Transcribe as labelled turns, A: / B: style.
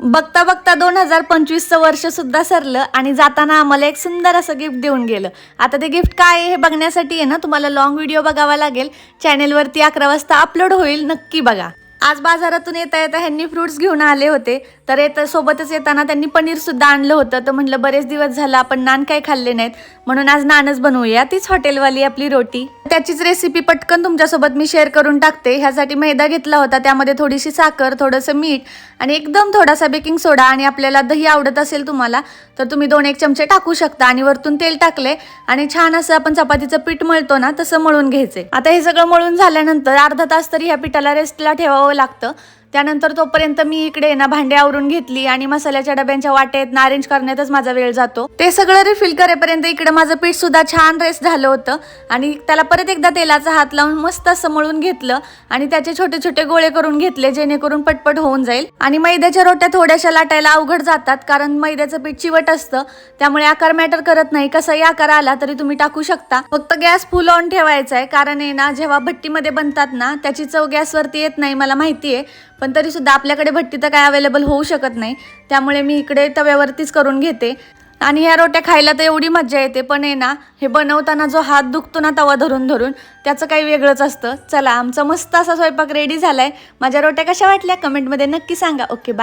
A: बघता बघता 2025चं वर्ष सुद्धा सरलं आणि जाताना आम्हाला एक सुंदर असं गिफ्ट देऊन गेलं. आता ते गिफ्ट काय आहे हे बघण्यासाठी आहे ना तुम्हाला लॉंग व्हिडिओ बघावा लागेल. चॅनेलवरती 11 वाजता अपलोड होईल, नक्की बघा. आज बाजारातून येता येता ह्यांनी फ्रुट्स घेऊन आले होते, तर सोबतच येताना त्यांनी पनीर सुद्धा आणलं होतं. तर म्हटलं बरेच दिवस झालं आपण नान काही खाल्ले नाहीत, म्हणून आज नानच बनवूया. तीच हॉटेलवाली आपली रोटी, त्याचीच रेसिपी पटकन तुमच्यासोबत मी शेअर करून टाकते. ह्यासाठी मैदा घेतला होता, त्यामध्ये थोडीशी साखर, थोडंसं मीठ आणि एकदम थोडासा बेकिंग सोडा, आणि आपल्याला दही आवडत असेल तुम्हाला तर तुम्ही 2-1 चमचे टाकू शकता. आणि वरतून तेल टाकले आणि छान असं आपण चपातीचं पीठ मळतो ना तसं मळून घ्यायचे. आता हे सगळं मळून झाल्यानंतर अर्धा तास तरी ह्या पिठाला रेस्टला ठेवावं लागतं. त्यानंतर तोपर्यंत मी इकडे ना भांडे आवरून घेतली आणि मसाल्याच्या डब्यांच्या वाटेत अरेंज करण्यातच माझा वेळ जातो. ते सगळं रिफिल करेपर्यंत इकडे माझं पीठ सुद्धा छान रेस्ट झालं होतं आणि त्याला परत एकदा तेलाचा हात लावून मस्त असं मळून घेतलं आणि त्याचे छोटे छोटे गोळे करून घेतले, जेणेकरून पटपट होऊन जाईल. आणि मैद्याच्या रोट्या थोड्याशा लाटायला अवघड जातात, कारण मैद्याचं पीठ चिवट असतं, त्यामुळे आकार मॅटर करत नाही. कसाही आकार आला तरी तुम्ही टाकू शकता. फक्त गॅस फुल ऑन ठेवायचा आहे, कारण आहे ना जेव्हा भट्टीमध्ये बनतात ना त्याची चव गॅसवरती येत नाही, मला माहिती आहे. पण तरी सुद्धा आपल्याकडे भट्टी तर काय अवेलेबल होऊ शकत नाही, त्यामुळे मी इकडे तव्यावरतीच करून घेते. आणि ह्या रोट्या खायला तर एवढी मज्जा येते, पण आहे ना हे बनवताना जो हात दुखतो ना तवा धरून धरून, त्याचं काही वेगळंच असतं. चला, आमचा मस्त असा स्वयंपाक रेडी झालाय. माझ्या रोट्या कशा वाटल्या कमेंटमध्ये नक्की सांगा. Okay, bye.